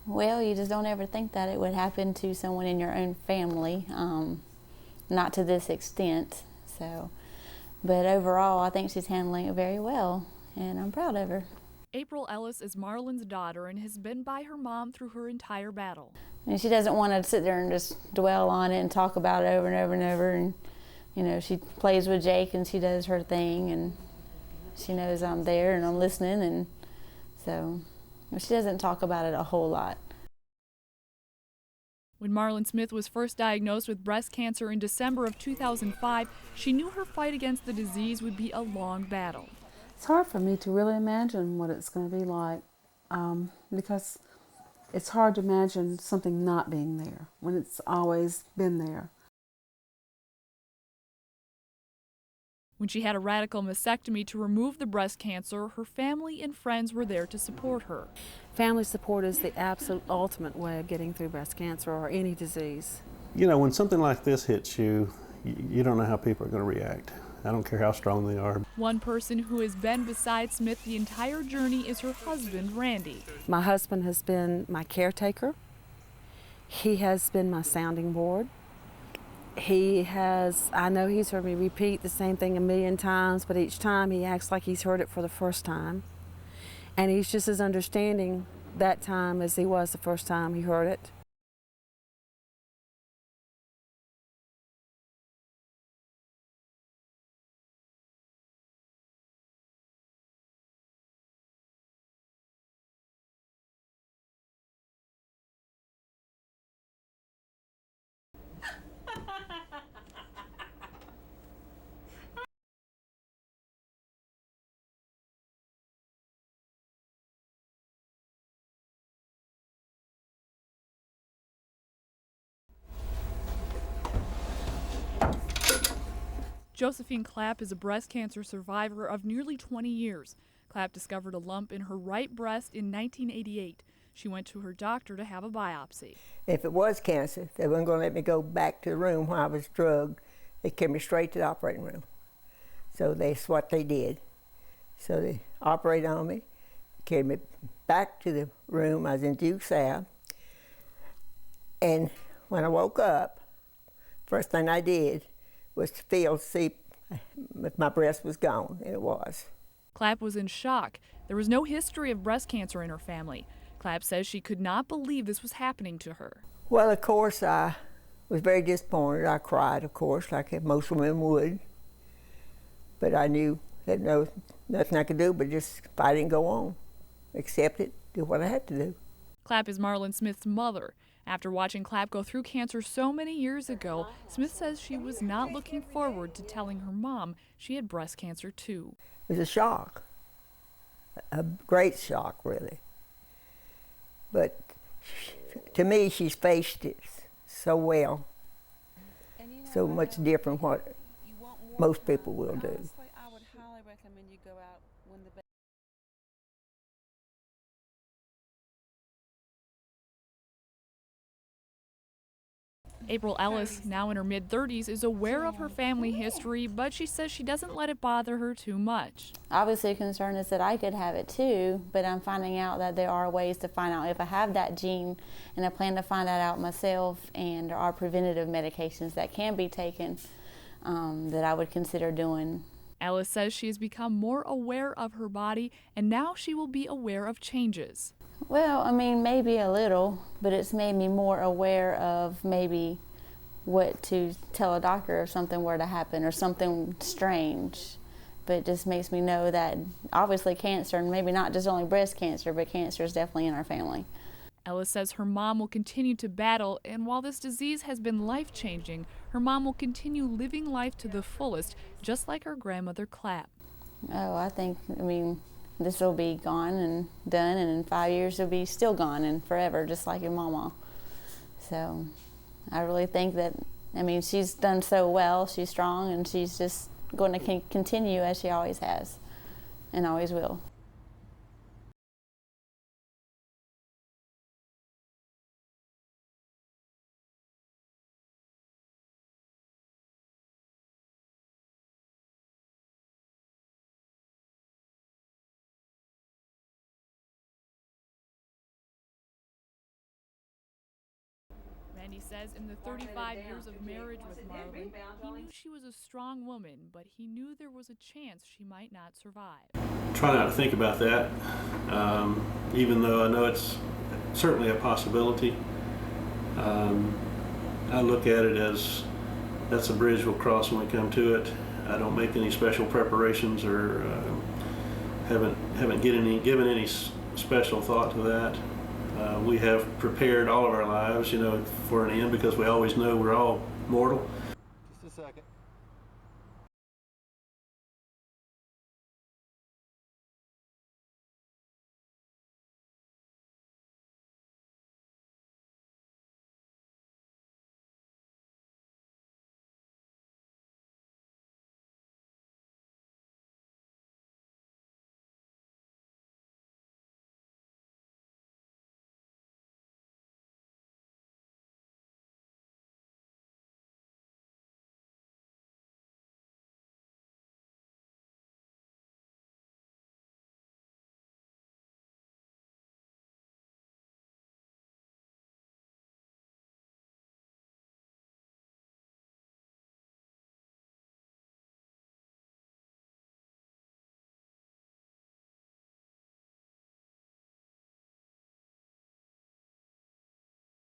Well, you just don't ever think that it would happen to someone in your own family, not to this extent. So, but overall, I think she's handling it very well, and I'm proud of her. April Ellis is Marlon's daughter and has been by her mom through her entire battle. And she doesn't want to sit there and just dwell on it and talk about it over and over and over. And you know, she plays with Jake and she does her thing, and she knows I'm there and I'm listening, and so she doesn't talk about it a whole lot. When Marlon Smith was first diagnosed with breast cancer in December of 2005, she knew her fight against the disease would be a long battle. It's hard for me to really imagine what it's going to be like because it's hard to imagine something not being there when it's always been there. When she had a radical mastectomy to remove the breast cancer, her family and friends were there to support her. Family support is the absolute ultimate way of getting through breast cancer or any disease. You know, when something like this hits you, you don't know how people are going to react. I don't care how strong they are. One person who has been beside Smith the entire journey is her husband, Randy. My husband has been my caretaker. He has been my sounding board. I know he's heard me repeat the same thing a million times, but each time he acts like he's heard it for the first time. And he's just as understanding that time as he was the first time he heard it. Josephine Clapp is a breast cancer survivor of nearly 20 years. Clapp discovered a lump in her right breast in 1988. She went to her doctor to have a biopsy. If it was cancer, they weren't going to let me go back to the room where I was drugged. They carried me straight to the operating room. So that's what they did. So they operated on me, carried me back to the room. I was in Duke South. And when I woke up, first thing I did was to feel, see if my breast was gone, and it was. Clapp was in shock. There was no history of breast cancer in her family. Clapp says she could not believe this was happening to her. Well, of course, I was very disappointed. I cried, of course, like most women would. But I knew that nothing I could do but just fight and go on, accept it, do what I had to do. Clapp is Marlon Smith's mother. After watching Clapp go through cancer so many years ago, Smith says she was not looking forward to telling her mom she had breast cancer too. It was a shock, a great shock, really. But to me, she's faced it so well, so much different from what most people will do. I would highly recommend you go out when the April Ellis, now in her mid-30s, is aware of her family history, but she says she doesn't let it bother her too much. Obviously, concern is that I could have it too, but I'm finding out that there are ways to find out if I have that gene, and I plan to find that out myself, and there are preventative medications that can be taken that I would consider doing. Ellis says she has become more aware of her body, and now she will be aware of changes. Well, I mean, maybe a little, but it's made me more aware of maybe what to tell a doctor if something were to happen or something strange. But it just makes me know that obviously cancer, and maybe not just only breast cancer, but cancer is definitely in our family. Ellis says her mom will continue to battle, and while this disease has been life-changing, her mom will continue living life to the fullest, just like her grandmother Clapp. Oh, I mean, this will be gone and done, and in 5 years it'll be still gone and forever, just like your mama. So I really think that, I mean, she's done so well, she's strong, and she's just going to continue as she always has and always will. Randy says in the 35 years of marriage with Marlon, he knew she was a strong woman, but he knew there was a chance she might not survive. Try not to think about that, even though I know it's certainly a possibility. I look at it as that's a bridge we'll cross when we come to it. I don't make any special preparations or haven't given any special thought to that. We have prepared all of our lives, for an end, because we always know we're all mortal.